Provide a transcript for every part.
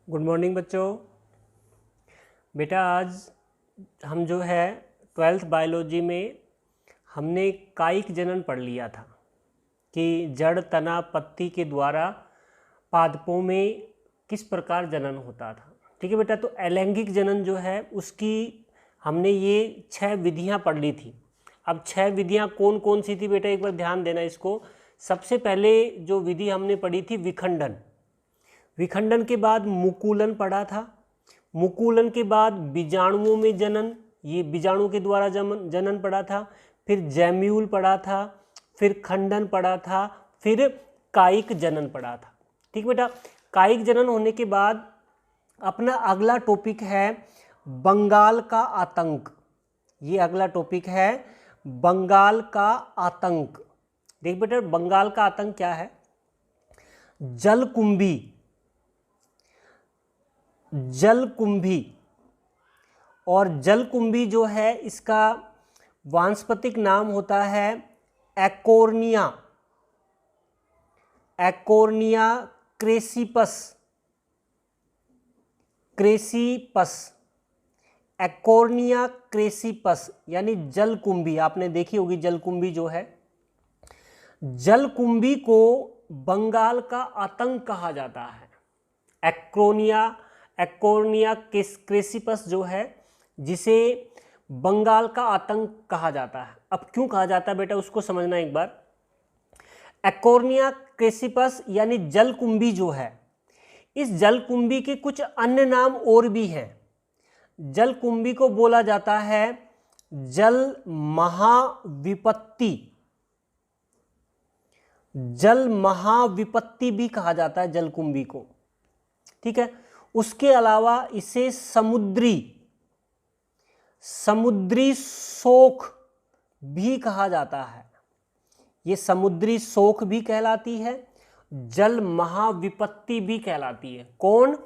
Good morning बच्चों। बेटा आज हम जो है 12th बायोलॉजी में हमने कायिक जनन पढ़ लिया था कि जड़ तना पत्ती के द्वारा पादपों में किस प्रकार जनन होता था। ठीक है बेटा, तो अलैंगिक जनन जो है उसकी हमने ये 6 विधियां पढ़ ली थी। अब 6 विधियां कौन कौन सी थी बेटा, एक बार ध्यान देना इसको। सबसे पहले जो विधि हमने पढ़ी थी विखंडन, विखंडन के बाद मुकुलन पढ़ा था, मुकुलन के बाद बीजाणुओं में जनन, ये बीजाणु के द्वारा जनन पढ़ा था, फिर जैम्यूल पढ़ा था, फिर खंडन पढ़ा था, फिर कायिक जनन पढ़ा था। ठीक बेटा, कायिक जनन होने के बाद अपना अगला टॉपिक है बंगाल का आतंक। ये अगला टॉपिक है बंगाल का आतंक। देख बेटा, बंगाल का आतंक क्या है? जलकुंभी, जलकुंभी, और जलकुंभी जो है इसका वानस्पतिक नाम होता है एकोर्निया, एकोर्निया क्रेसिपस, क्रेसिपस, एकोर्निया क्रेसिपस यानी जलकुंभी। आपने देखी होगी जलकुंभी जो है, जलकुंभी को बंगाल का आतंक कहा जाता है। एकोर्निया क्रेसिपस जो है जिसे बंगाल का आतंक कहा जाता है। अब क्यों कहा जाता है बेटा उसको समझना एक बार। एकोर्निया क्रेसिपस यानी जलकुंभी जो है, इस जलकुंभी के कुछ अन्य नाम और भी हैं। जलकुंभी को बोला जाता है जल महाविपत्ति, जल महाविपत्ति भी कहा जाता है जलकुंभी को। ठीक है, उसके अलावा इसे समुद्री शोक भी कहा जाता है। ये समुद्री शोक भी कहलाती है, जल महाविपत्ति भी कहलाती है। कौन?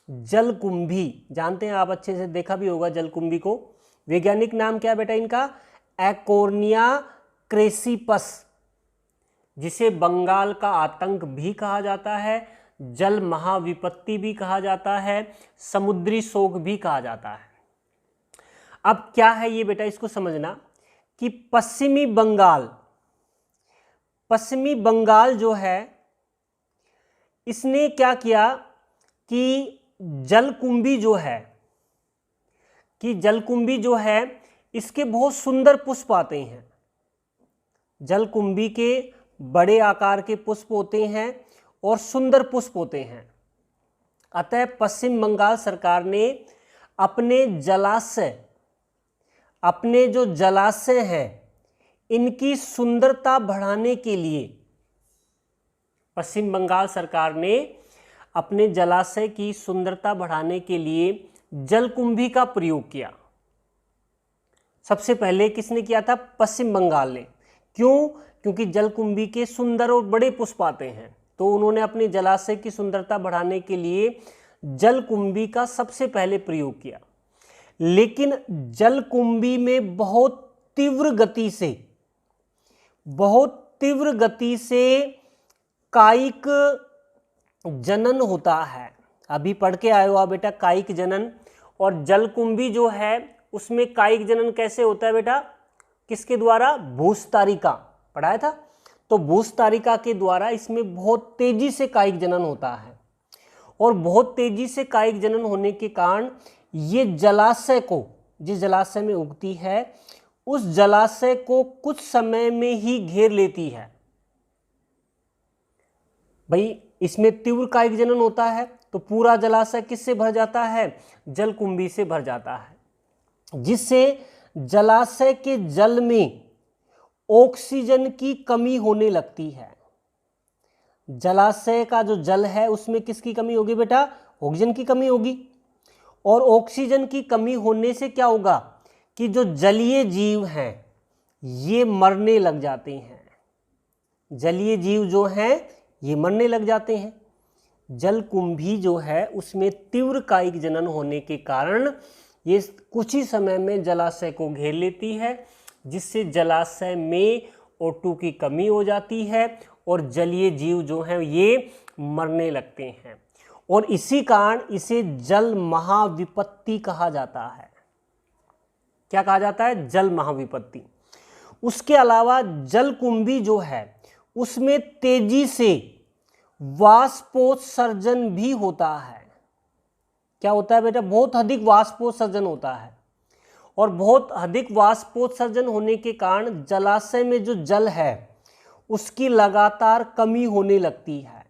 जलकुंभी। जानते हैं आप, अच्छे से देखा भी होगा जलकुंभी को। वैज्ञानिक नाम क्या बेटा इनका? एकोर्निया क्रेसिपस, जिसे बंगाल का आतंक भी कहा जाता है, जल महाविपत्ति भी कहा जाता है, समुद्री शोक भी कहा जाता है। अब क्या है ये बेटा, इसको समझना कि पश्चिमी बंगाल जो है इसने क्या किया कि जलकुंभी जो है इसके बहुत सुंदर पुष्प आते हैं। जलकुंभी के बड़े आकार के पुष्प होते हैं और सुंदर पुष्प होते हैं। अतः पश्चिम बंगाल सरकार ने अपने जो जलाशय हैं इनकी सुंदरता बढ़ाने के लिए, पश्चिम बंगाल सरकार ने अपने जलाशय की सुंदरता बढ़ाने के लिए जलकुंभी का प्रयोग किया। सबसे पहले किसने किया था? पश्चिम बंगाल ने। क्यों? क्योंकि जलकुंभी के सुंदर और बड़े पुष्प आते हैं, तो उन्होंने अपने जलाशय की सुंदरता बढ़ाने के लिए जलकुंभी का सबसे पहले प्रयोग किया। लेकिन जलकुंभी में बहुत तीव्र गति से कायिक जनन होता है। अभी पढ़ के आए हो आप बेटा कायिक जनन। और जलकुंभी जो है उसमें कायिक जनन कैसे होता है बेटा? किसके द्वारा? भूस्तारिका, पढ़ाया था। तो भूस्तारिका के द्वारा इसमें बहुत तेजी से कायिक जनन होता है, और बहुत तेजी से कायिक जनन होने के कारण ये जलाशय को, जिस जलाशय में उगती है उस जलाशय को कुछ समय में ही घेर लेती है। भाई इसमें तीव्र कायिक जनन होता है तो पूरा जलाशय किससे भर जाता है? जलकुंभी से भर जाता है, जिससे जलाशय के जल में ऑक्सीजन की कमी होने लगती है। जलाशय का जो जल है उसमें किसकी कमी होगी बेटा? ऑक्सीजन की कमी होगी। और ऑक्सीजन की कमी होने से क्या होगा कि जो जलीय जीव हैं ये मरने लग जाते हैं। जलीय जीव जो हैं ये मरने लग जाते हैं। जलकुंभी जो है उसमें तीव्र कायिक जनन होने के कारण ये कुछ ही समय में जलाशय को घेर लेती है, जिससे जलाशय में O2 की कमी हो जाती है और जलीय जीव जो हैं ये मरने लगते हैं। और इसी कारण इसे जल महाविपत्ति कहा जाता है। क्या कहा जाता है? जल महाविपत्ति। उसके अलावा जलकुंभी जो है उसमें तेजी से वाष्पोत्सर्जन भी होता है। क्या होता है बेटा? बहुत अधिक वाष्पोत्सर्जन होता है, और बहुत अधिक वाष्पोत्सर्जन होने के कारण जलाशय में जो जल है उसकी लगातार कमी होने लगती है।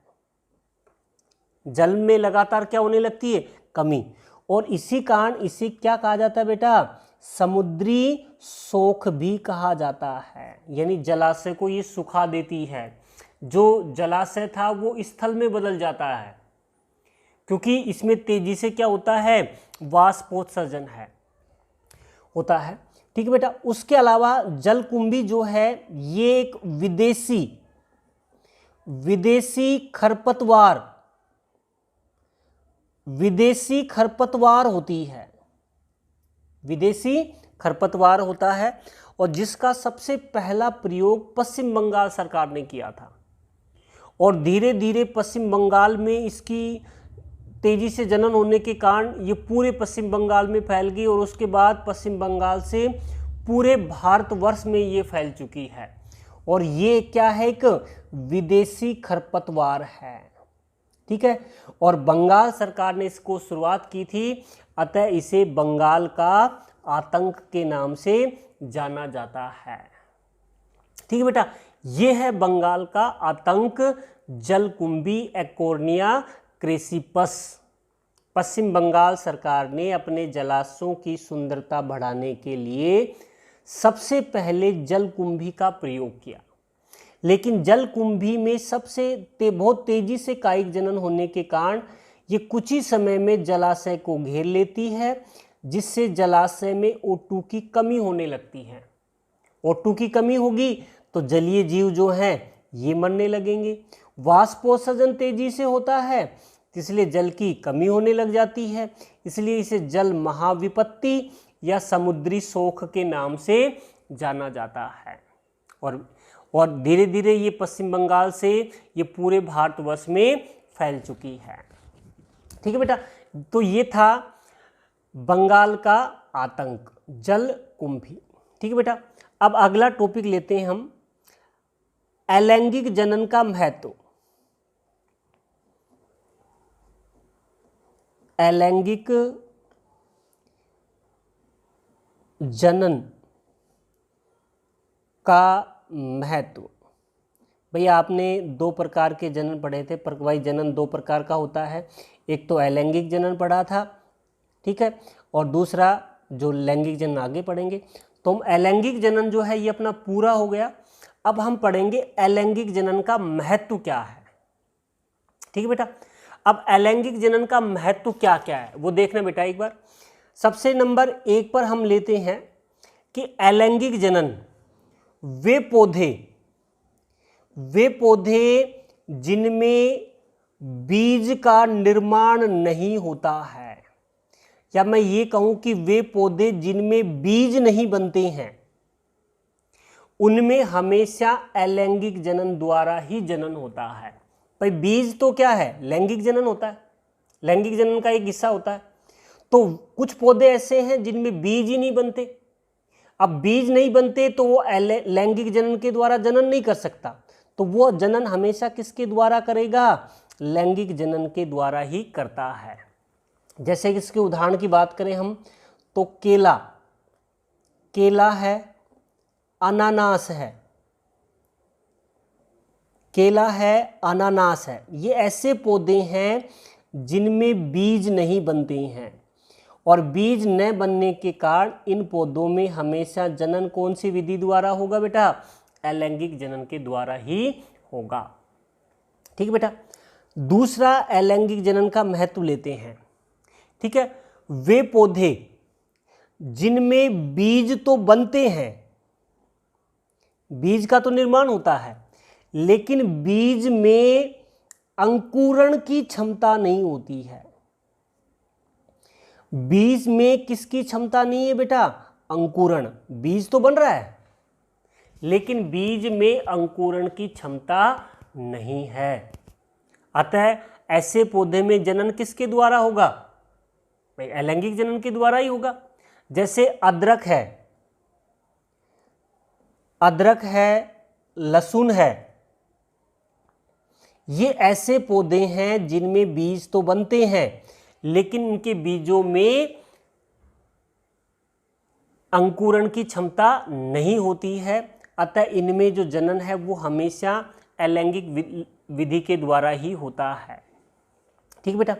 जल में लगातार क्या होने लगती है? कमी। और इसी कारण इसे क्या कहा जाता है बेटा? समुद्री सोख भी कहा जाता है। यानी जलाशय को ये सुखा देती है। जो जलाशय था वो स्थल में बदल जाता है, क्योंकि इसमें तेजी से क्या होता है? वाष्पोत्सर्जन होता है। ठीक है बेटा। उसके अलावा जलकुंभी जो है ये एक विदेशी खरपतवार होती है। विदेशी खरपतवार होता है, और जिसका सबसे पहला प्रयोग पश्चिम बंगाल सरकार ने किया था, और धीरे धीरे पश्चिम बंगाल में इसकी तेजी से जनन होने के कारण ये पूरे पश्चिम बंगाल में फैल गई, और उसके बाद पश्चिम बंगाल से पूरे भारतवर्ष में ये फैल चुकी है। और ये क्या है? एक विदेशी खरपतवार है। ठीक है। और बंगाल सरकार ने इसको शुरुआत की थी, अतः इसे बंगाल का आतंक के नाम से जाना जाता है। ठीक है बेटा। ये है बंगाल का आतंक, जलकुंभी एकोर्निया क्रेसिपस। पश्चिम बंगाल सरकार ने अपने जलाशयों की सुंदरता बढ़ाने के लिए सबसे पहले जलकुंभी का प्रयोग किया, लेकिन जलकुंभी में बहुत तेजी से कायिक जनन होने के कारण ये कुछ ही समय में जलाशय को घेर लेती है, जिससे जलाशय में O2 की कमी होने लगती है। O2 की कमी होगी तो जलीय जीव जो हैं ये मरने लगेंगे। वाष्पोत्सर्जन तेजी से होता है, इसलिए जल की कमी होने लग जाती है, इसलिए इसे जल महाविपत्ति या समुद्री सोख के नाम से जाना जाता है। और धीरे धीरे ये पश्चिम बंगाल से ये पूरे भारतवर्ष में फैल चुकी है। ठीक है बेटा। तो ये था बंगाल का आतंक, जलकुंभी। ठीक है बेटा। अब अगला टॉपिक लेते हैं हम, अलैंगिक जनन का महत्व। अलैंगिक जनन का महत्व। भैया आपने दो प्रकार के जनन पढ़े थे, भाई जनन दो प्रकार का होता है, एक तो अलैंगिक जनन पढ़ा था, ठीक है, और दूसरा जो लैंगिक जनन आगे पढ़ेंगे। तो हम अलैंगिक जनन जो है ये अपना पूरा हो गया। अब हम पढ़ेंगे अलैंगिक जनन का महत्व क्या है। ठीक है बेटा। अब अलैंगिक जनन का महत्व क्या क्या है वो देखना बेटा एक बार। सबसे नंबर 1 पर हम लेते हैं कि अलैंगिक जनन वे पौधे जिनमें बीज का निर्माण नहीं होता है, या मैं ये कहूं कि वे पौधे जिनमें बीज नहीं बनते हैं, उनमें हमेशा अलैंगिक जनन द्वारा ही जनन होता है। भाई बीज तो क्या है? लैंगिक जनन होता है, लैंगिक जनन का एक हिस्सा होता है। तो कुछ पौधे ऐसे हैं जिनमें बीज ही नहीं बनते। अब बीज नहीं बनते तो वो लैंगिक जनन के द्वारा जनन नहीं कर सकता, तो वो जनन हमेशा किसके द्वारा करेगा? लैंगिक जनन के द्वारा ही करता है। जैसे कि इसके उदाहरण की बात करें हम तो केला है, अनानास है, केला है, अनानास है, ये ऐसे पौधे हैं जिनमें बीज नहीं बनते हैं, और बीज न बनने के कारण इन पौधों में हमेशा जनन कौन सी विधि द्वारा होगा बेटा? अलैंगिक जनन के द्वारा ही होगा। ठीक है बेटा। दूसरा अलैंगिक जनन का महत्व लेते हैं। ठीक है। वे पौधे जिनमें बीज तो बनते हैं, बीज का तो निर्माण होता है, लेकिन बीज में अंकुरण की क्षमता नहीं होती है। बीज में किसकी क्षमता नहीं है बेटा? अंकुरण। बीज तो बन रहा है लेकिन बीज में अंकुरण की क्षमता नहीं है। अतः ऐसे पौधे में जनन किसके द्वारा होगा? भाई अलैंगिक जनन के द्वारा ही होगा। जैसे अदरक है, लहसुन है, ये ऐसे पौधे हैं जिनमें बीज तो बनते हैं लेकिन इनके बीजों में अंकुरण की क्षमता नहीं होती है, अतः इनमें जो जनन है वो हमेशा अलैंगिक विधि के द्वारा ही होता है। ठीक बेटा।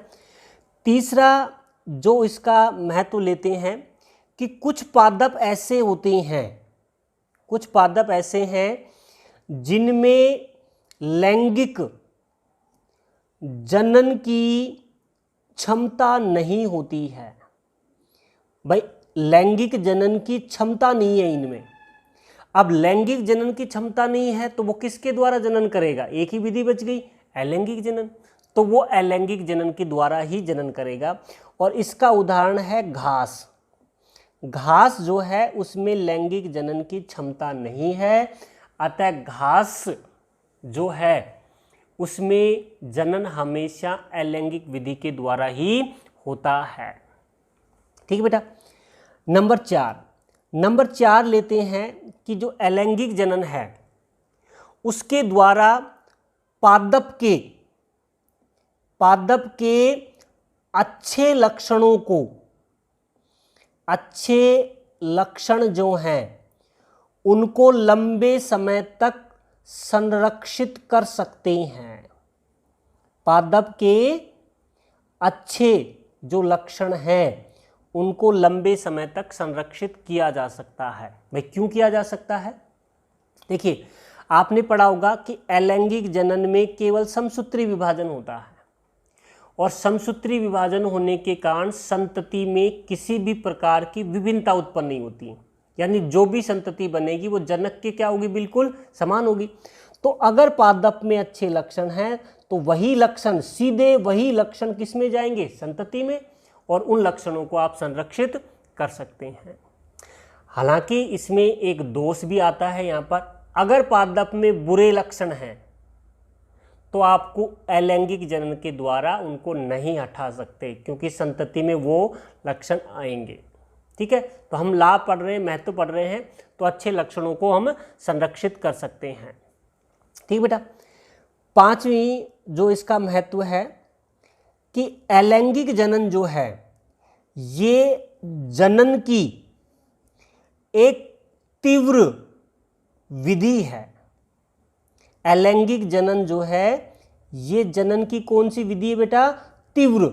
तीसरा जो इसका महत्व लेते हैं कि कुछ पादप ऐसे हैं जिनमें लैंगिक जनन की क्षमता नहीं होती है। भाई लैंगिक जनन की क्षमता नहीं है इनमें। अब लैंगिक जनन की क्षमता नहीं है तो वो किसके द्वारा जनन करेगा? एक ही विधि बच गई, अलैंगिक जनन। तो वो अलैंगिक जनन के द्वारा ही जनन करेगा। और इसका उदाहरण है घास। घास जो है उसमें लैंगिक जनन की क्षमता नहीं है, अतः घास जो है उसमें जनन हमेशा अलैंगिक विधि के द्वारा ही होता है। ठीक बेटा। नंबर 4 लेते हैं कि जो अलैंगिक जनन है उसके द्वारा पादप के अच्छे लक्षण जो हैं उनको लंबे समय तक संरक्षित कर सकते हैं। पादप के अच्छे जो लक्षण हैं उनको लंबे समय तक संरक्षित किया जा सकता है। भाई क्यों किया जा सकता है? देखिए आपने पढ़ा होगा कि अलैंगिक जनन में केवल समसूत्री विभाजन होता है और समसूत्री विभाजन होने के कारण संतति में किसी भी प्रकार की विभिन्नता उत्पन्न नहीं होती, यानी जो भी संतति बनेगी वो जनक के क्या होगी? बिल्कुल समान होगी। तो अगर पादप में अच्छे लक्षण हैं तो वही लक्षण किस में जाएंगे? संतति में, और उन लक्षणों को आप संरक्षित कर सकते हैं। हालांकि इसमें एक दोष भी आता है यहाँ पर, अगर पादप में बुरे लक्षण हैं तो आपको अलैंगिक जनन के द्वारा उनको नहीं हटा सकते क्योंकि संतति में वो लक्षण आएंगे। ठीक है, तो हम लाभ पढ़ रहे हैं, महत्व पढ़ रहे हैं, तो अच्छे लक्षणों को हम संरक्षित कर सकते हैं। ठीक बेटा। 5वीं जो इसका महत्व है कि अलैंगिक जनन जो है ये जनन की एक तीव्र विधि है। अलैंगिक जनन जो है ये जनन की कौन सी विधि है बेटा? तीव्र,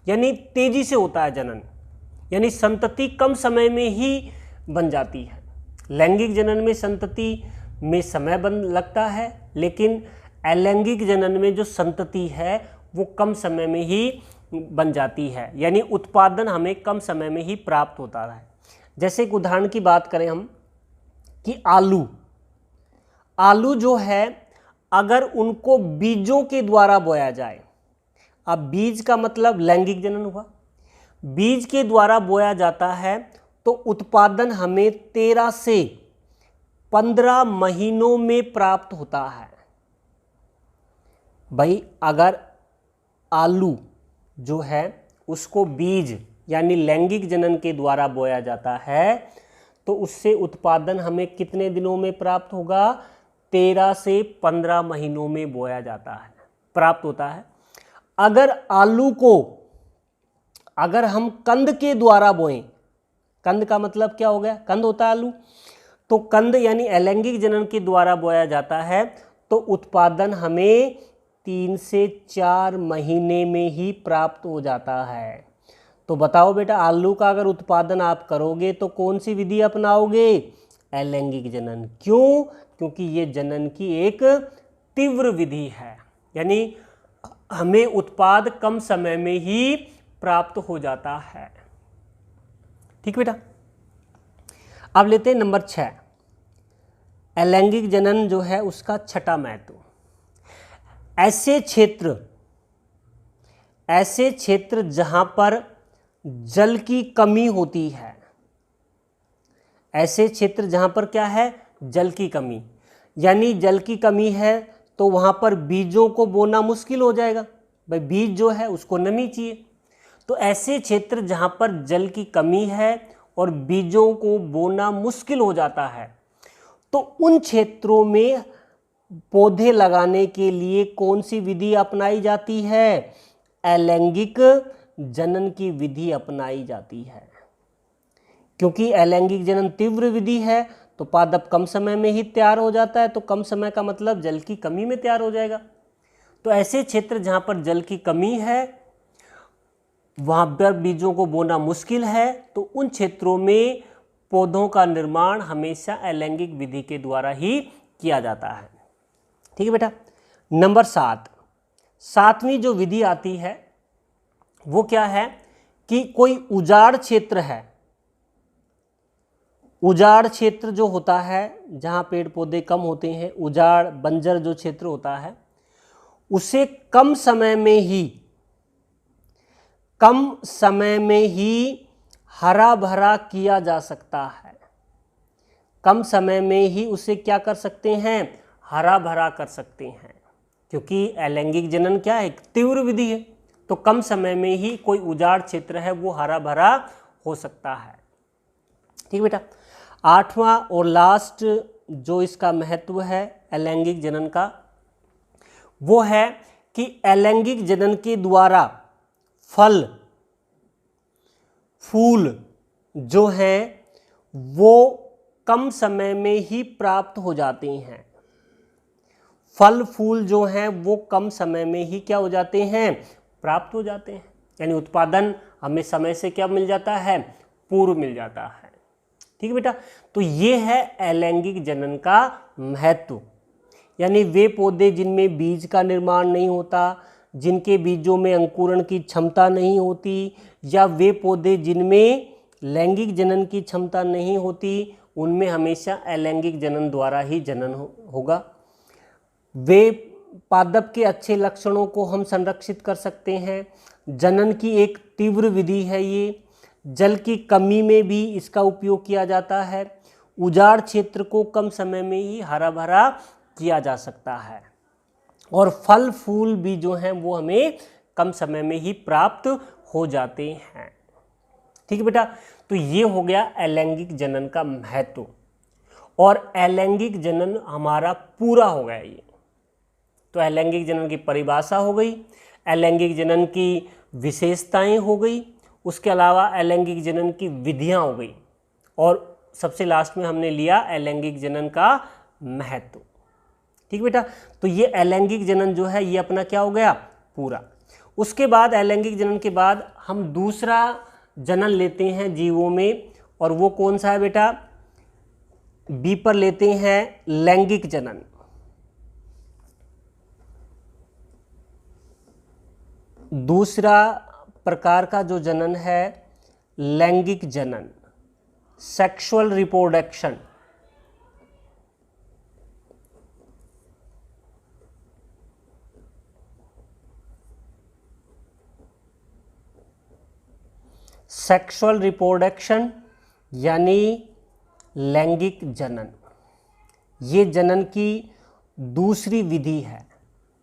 यानी तेजी से होता है जनन, यानी संतति कम समय में ही बन जाती है। लैंगिक जनन में संतति में समय लगता है, लेकिन अलैंगिक जनन में जो संतति है वो कम समय में ही बन जाती है, यानी उत्पादन हमें कम समय में ही प्राप्त होता है। जैसे एक उदाहरण की बात करें हम कि आलू जो है अगर उनको बीजों के द्वारा बोया जाए, अब बीज का मतलब लैंगिक जनन हुआ, बीज के द्वारा बोया जाता है तो उत्पादन हमें 13 से 15 महीनों में प्राप्त होता है। भाई अगर आलू जो है उसको बीज यानी लैंगिक जनन के द्वारा बोया जाता है तो उससे उत्पादन हमें कितने दिनों में प्राप्त होगा? 13 से 15 महीनों में बोया जाता है, प्राप्त होता है। अगर आलू को अगर हम कंद के द्वारा बोएं, कंद का मतलब क्या हो गया? कंद होता है आलू, तो कंद यानी अलैंगिक जनन के द्वारा बोया जाता है तो उत्पादन हमें 3 से 4 महीने में ही प्राप्त हो जाता है। तो बताओ बेटा, आलू का अगर उत्पादन आप करोगे तो कौन सी विधि अपनाओगे? अलैंगिक जनन। क्यों? क्योंकि ये जनन की एक तीव्र विधि है, यानी हमें उत्पाद कम समय में ही प्राप्त हो जाता है। ठीक बेटा। अब लेते हैं नंबर 6, अलैंगिक जनन जो है उसका छठा महत्व। ऐसे क्षेत्र जहां पर जल की कमी होती है, ऐसे क्षेत्र जहां पर क्या है? जल की कमी, यानी जल की कमी है तो वहां पर बीजों को बोना मुश्किल हो जाएगा, भाई बीज जो है उसको नमी चाहिए। तो ऐसे क्षेत्र जहाँ पर जल की कमी है और बीजों को बोना मुश्किल हो जाता है, तो उन क्षेत्रों में पौधे लगाने के लिए कौन सी विधि अपनाई जाती है? अलैंगिक जनन की विधि अपनाई जाती है। क्योंकि अलैंगिक जनन तीव्र विधि है तो पादप कम समय में ही तैयार हो जाता है, तो कम समय का मतलब जल की कमी में तैयार हो जाएगा। तो ऐसे क्षेत्र जहाँ पर जल की कमी है, वहाँ पर बीजों को बोना मुश्किल है, तो उन क्षेत्रों में पौधों का निर्माण हमेशा अलैंगिक विधि के द्वारा ही किया जाता है। ठीक है बेटा। नंबर 7, सातवीं जो विधि आती है वो क्या है कि कोई उजाड़ क्षेत्र है, उजाड़ क्षेत्र जो होता है जहाँ पेड़ पौधे कम होते हैं, उजाड़ बंजर जो क्षेत्र होता है, उसे कम समय में ही हरा भरा किया जा सकता है। कम समय में ही उसे क्या कर सकते हैं? हरा भरा कर सकते हैं। क्योंकि अलैंगिक जनन क्या है? एक तीव्र विधि है, तो कम समय में ही कोई उजाड़ क्षेत्र है वो हरा भरा हो सकता है। ठीक है बेटा। 8वां और लास्ट जो इसका महत्व है अलैंगिक जनन का, वो है कि अलैंगिक जनन के द्वारा फल फूल जो हैं वो कम समय में ही प्राप्त हो जाते हैं। फल फूल जो हैं वो कम समय में ही क्या हो जाते हैं? प्राप्त हो जाते हैं। यानी उत्पादन हमें समय से क्या मिल जाता है? पूर्व मिल जाता है। ठीक है बेटा। तो ये है अलैंगिक जनन का महत्व। यानी वे पौधे जिनमें बीज का निर्माण नहीं होता, जिनके बीजों में अंकुरण की क्षमता नहीं होती, या वे पौधे जिनमें लैंगिक जनन की क्षमता नहीं होती, उनमें हमेशा अलैंगिक जनन द्वारा ही जनन होगा। वे पादप के अच्छे लक्षणों को हम संरक्षित कर सकते हैं। जनन की एक तीव्र विधि है ये। जल की कमी में भी इसका उपयोग किया जाता है। उजाड़ क्षेत्र को कम समय में ही हरा भरा किया जा सकता है, और फल फूल भी जो हैं वो हमें कम समय में ही प्राप्त हो जाते हैं। ठीक है बेटा। तो ये हो गया अलैंगिक जनन का महत्व, और अलैंगिक जनन हमारा पूरा हो गया ये। तो अलैंगिक जनन की परिभाषा हो गई, अलैंगिक जनन की विशेषताएं हो गई, उसके अलावा अलैंगिक जनन की विधियां हो गई, और सबसे लास्ट में हमने लिया अलैंगिक जनन का महत्व। ठीक बेटा। तो ये अलैंगिक जनन जो है ये अपना क्या हो गया? पूरा। उसके बाद अलैंगिक जनन के बाद हम दूसरा जनन लेते हैं जीवों में, और वो कौन सा है बेटा? बी पर लेते हैं लैंगिक जनन। दूसरा प्रकार का जो जनन है लैंगिक जनन, सेक्सुअल रिप्रोडक्शन। सेक्सुअल रिप्रोडक्शन यानी लैंगिक जनन, ये जनन की दूसरी विधि है।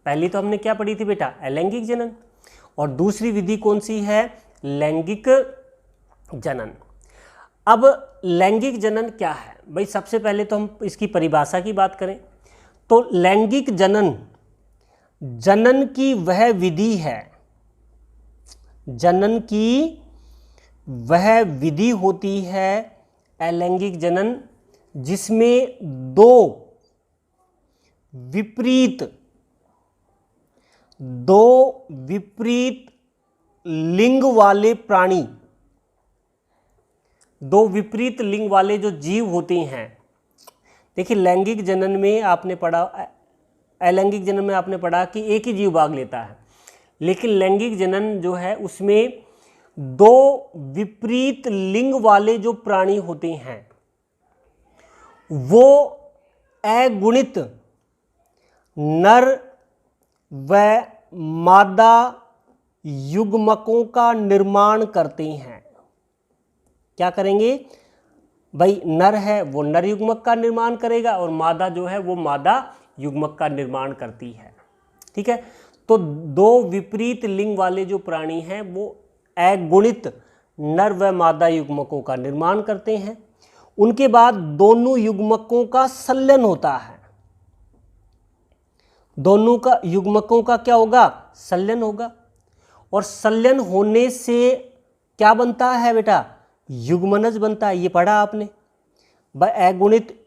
पहली तो हमने क्या पढ़ी थी बेटा? अलैंगिक जनन। और दूसरी विधि कौन सी है? लैंगिक जनन। अब लैंगिक जनन क्या है भाई? सबसे पहले तो हम इसकी परिभाषा की बात करें तो लैंगिक जनन जनन की वह विधि है, जनन की वह विधि होती है अलैंगिक जनन जिसमें दो विपरीत लिंग वाले प्राणी, दो विपरीत लिंग वाले जो जीव होते हैं। देखिए लैंगिक जनन में आपने पढ़ा, अलैंगिक जनन में आपने पढ़ा कि एक ही जीव भाग लेता है, लेकिन लैंगिक जनन जो है उसमें दो विपरीत लिंग वाले जो प्राणी होते हैं वो अगुणित नर व मादा युग्मकों का निर्माण करते हैं। क्या करेंगे भाई? नर है वो नर युग्मक का निर्माण करेगा, और मादा जो है वो मादा युग्मक का निर्माण करती है। ठीक है। तो दो विपरीत लिंग वाले जो प्राणी हैं वो अगुणित नर व मादा युग्मकों का निर्माण करते हैं। उनके बाद दोनों युग्मकों का संलयन होता है। दोनों का युग्मकों का क्या होगा? संलयन होगा। और संलयन होने से क्या बनता है बेटा? युग्मनज बनता है। ये पढ़ा आपने। अगुणित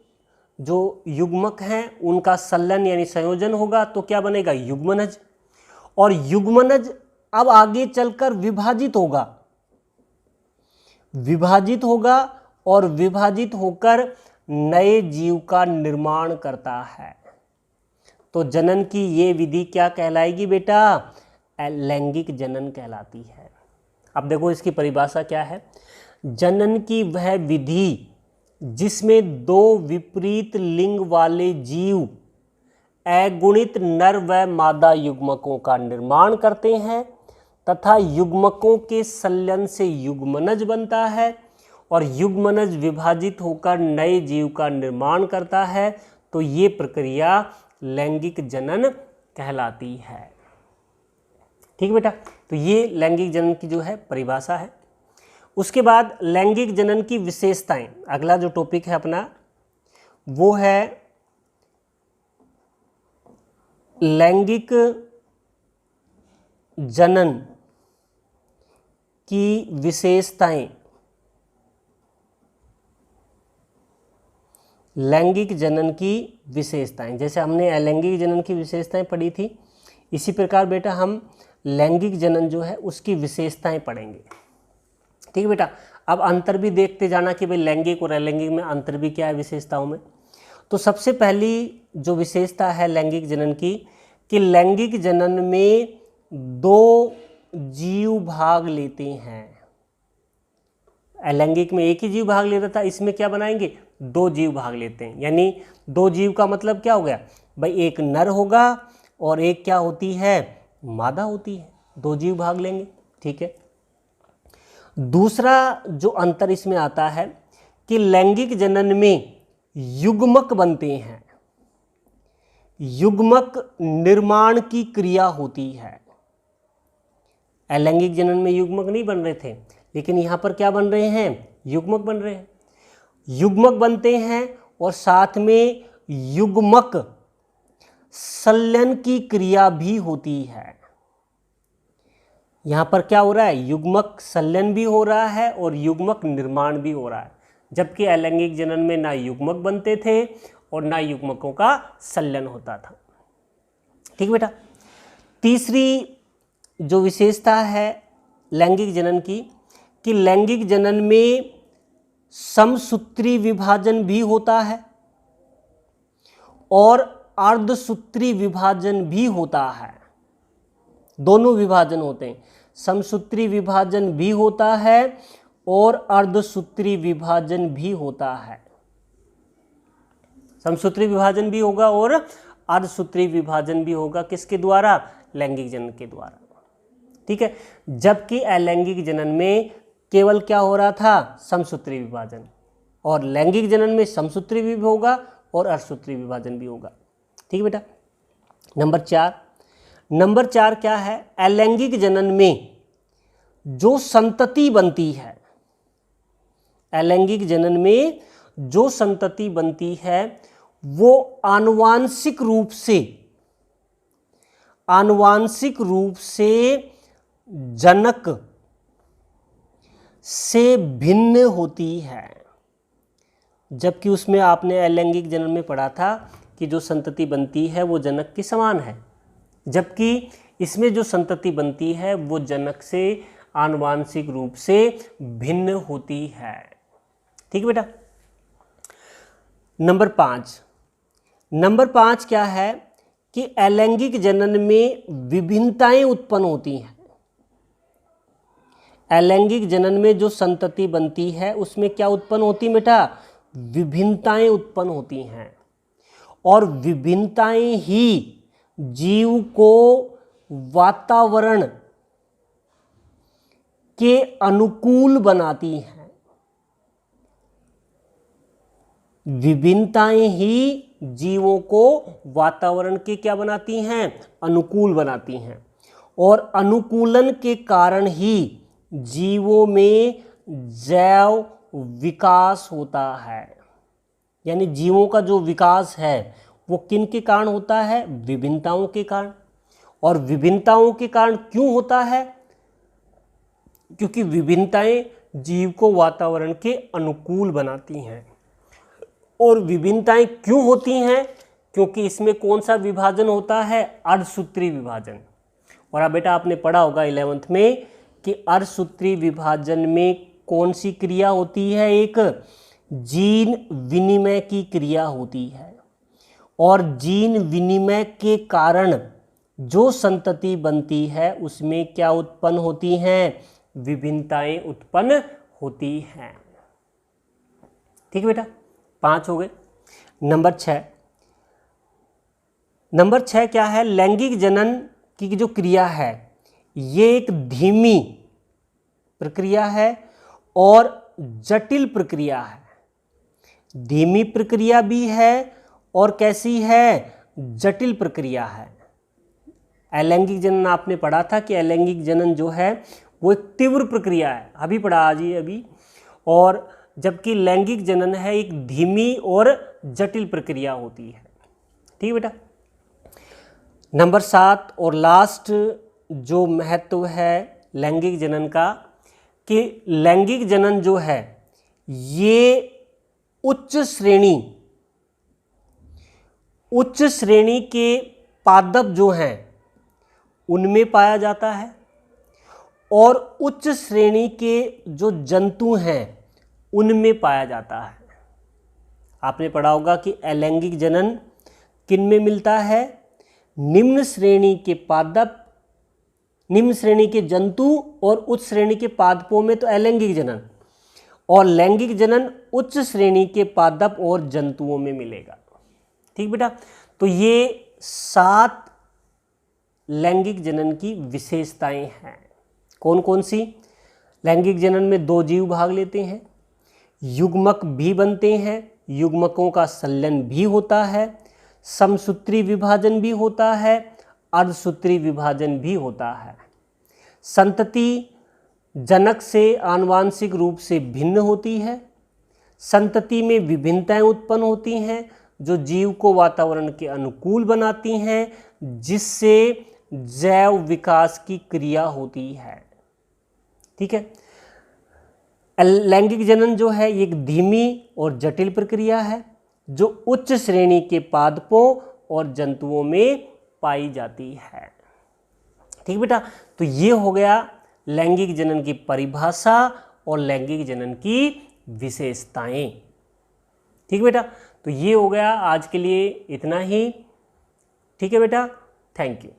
जो युग्मक हैं उनका संलयन यानी संयोजन होगा तो क्या बनेगा? युग्मनज। और युग्मनज अब आगे चलकर विभाजित होगा, विभाजित होगा और विभाजित होकर नए जीव का निर्माण करता है। तो जनन की ये विधि क्या कहलाएगी बेटा? अलैंगिक जनन कहलाती है। अब देखो इसकी परिभाषा क्या है। जनन की वह विधि जिसमें दो विपरीत लिंग वाले जीव अगुणित नर व मादा युग्मकों का निर्माण करते हैं तथा युग्मकों के संलयन से युग्मनज बनता है और युग्मनज विभाजित होकर नए जीव का निर्माण करता है, तो ये प्रक्रिया लैंगिक जनन कहलाती है। ठीक है बेटा, तो ये लैंगिक जनन की जो है परिभाषा है। उसके बाद लैंगिक जनन की विशेषताएं, अगला जो टॉपिक है अपना वो है लैंगिक जनन की विशेषताएं। लैंगिक जनन की विशेषताएं, जैसे हमने अलैंगिक जनन की विशेषताएं पढ़ी थी, इसी प्रकार बेटा हम लैंगिक जनन जो है उसकी विशेषताएं पढ़ेंगे। ठीक है बेटा, अब अंतर भी देखते जाना कि भाई लैंगिक और अलैंगिक में अंतर भी क्या है विशेषताओं में। तो सबसे पहली जो विशेषता है लैंगिक जनन की कि लैंगिक जनन में दो जीव भाग लेते हैं। अलैंगिक में एक ही जीव भाग लेता था, इसमें क्या बनाएंगे? दो जीव भाग लेते हैं। यानी दो जीव का मतलब क्या हो गया भाई? एक नर होगा और एक क्या होती है? मादा होती है। दो जीव भाग लेंगे। ठीक है। दूसरा जो अंतर इसमें आता है कि लैंगिक जनन में युग्मक बनते हैं। युग्मक निर्माण की क्रिया होती है। अलैंगिक जनन में युग्मक नहीं बन रहे थे, लेकिन यहां पर क्या बन रहे हैं? युग्मक बन रहे हैं। युग्मक बनते हैं और साथ में युग्मक संलयन की क्रिया भी होती है। यहां पर क्या हो रहा है? युग्मक संलयन भी हो रहा है और युग्मक निर्माण भी हो रहा है, जबकि अलैंगिक जनन में ना युग्मक बनते थे और ना युग्मकों का संलयन होता था। ठीक बेटा। तीसरी जो विशेषता है लैंगिक जनन की कि लैंगिक जनन में समसूत्री विभाजन भी होता है और अर्धसूत्री विभाजन भी होता है। दोनों विभाजन होते हैं। समसूत्री विभाजन भी होता है और अर्धसूत्री विभाजन भी होता है। समसूत्री विभाजन भी होगा और अर्धसूत्री विभाजन भी होगा। किसके द्वारा? लैंगिक जनन के द्वारा। ठीक है। जबकि अलैंगिक जनन में केवल क्या हो रहा था? समसूत्री विभाजन। और लैंगिक जनन में समसूत्री भी होगा और अर्धसूत्री विभाजन भी होगा। ठीक है बेटा। नंबर 4 क्या है? अलैंगिक जनन में जो संतति बनती है, अलैंगिक जनन में जो संतति बनती है वो आनुवांशिक रूप से जनक से भिन्न होती है। जबकि उसमें आपने अलैंगिक जनन में पढ़ा था कि जो संतति बनती है वो जनक के समान है, जबकि इसमें जो संतति बनती है वो जनक से आनुवांशिक रूप से भिन्न होती है। ठीक है बेटा। नंबर 5 क्या है कि अलैंगिक जनन में विभिन्नताएं उत्पन्न होती हैं। अलैंगिक जनन में जो संतति बनती है उसमें क्या उत्पन्न होती है बेटा? विभिन्नताएं उत्पन्न होती हैं और विभिन्नताएं ही जीव को वातावरण के अनुकूल बनाती हैं। विभिन्नताएं ही जीवों को वातावरण के क्या बनाती हैं, अनुकूल बनाती हैं, और अनुकूलन के कारण ही जीवों में जैव विकास होता है। यानी जीवों का जो विकास है वो किन के कारण होता है, विभिन्नताओं के कारण। और विभिन्नताओं के कारण क्यों होता है, क्योंकि विभिन्नताएं जीव को वातावरण के अनुकूल बनाती हैं। और विभिन्नताएं क्यों होती हैं, क्योंकि इसमें कौन सा विभाजन होता है, अर्धसूत्री विभाजन। और अब बेटा आपने पढ़ा होगा 11th में कि अर्धसूत्री विभाजन में कौन सी क्रिया होती है, एक जीन विनिमय की क्रिया होती है। और जीन विनिमय के कारण जो संतति बनती है उसमें क्या उत्पन्न होती हैं, विभिन्नताएं उत्पन्न होती हैं। ठीक है बेटा, 5 हो गए। नंबर 6 क्या है, लैंगिक जनन की जो क्रिया है ये एक धीमी प्रक्रिया है और जटिल प्रक्रिया है। धीमी प्रक्रिया भी है और कैसी है, जटिल प्रक्रिया है। अलैंगिक जनन आपने पढ़ा था कि अलैंगिक जनन जो है वो एक तीव्र प्रक्रिया है, अभी पढ़ा आज ही अभी। और जबकि लैंगिक जनन है एक धीमी और जटिल प्रक्रिया होती है। ठीक है बेटा। नंबर 7 और लास्ट जो महत्व है लैंगिक जनन का, कि लैंगिक जनन जो है ये उच्च श्रेणी के पादप जो हैं उनमें पाया जाता है, और उच्च श्रेणी के जो जंतु हैं उनमें पाया जाता है। आपने पढ़ा होगा कि अलैंगिक जनन किन में मिलता है, निम्न श्रेणी के पादप, निम्न श्रेणी के जंतु और उच्च श्रेणी के पादपों में तो अलैंगिक जनन, और लैंगिक जनन उच्च श्रेणी के पादप और जंतुओं में मिलेगा। ठीक बेटा, तो ये 7 लैंगिक जनन की विशेषताएं हैं। कौन कौन सी, लैंगिक जनन में 2 जीव भाग लेते हैं, युग्मक भी बनते हैं, युग्मकों का संलयन भी होता है, समसूत्री विभाजन भी होता है, अर्धसूत्री विभाजन भी होता है, संतति जनक से आनुवांशिक रूप से भिन्न होती है, संतति में विभिन्नताएं उत्पन्न होती हैं जो जीव को वातावरण के अनुकूल बनाती हैं, जिससे जैव विकास की क्रिया होती है। ठीक है। लैंगिक जनन जो है एक धीमी और जटिल प्रक्रिया है जो उच्च श्रेणी के पादपों और जंतुओं में पाई जाती है। ठीक बेटा, तो ये हो गया लैंगिक जनन की परिभाषा और लैंगिक जनन की विशेषताएं। ठीक बेटा, तो ये हो गया आज के लिए इतना ही। ठीक है बेटा, थैंक यू।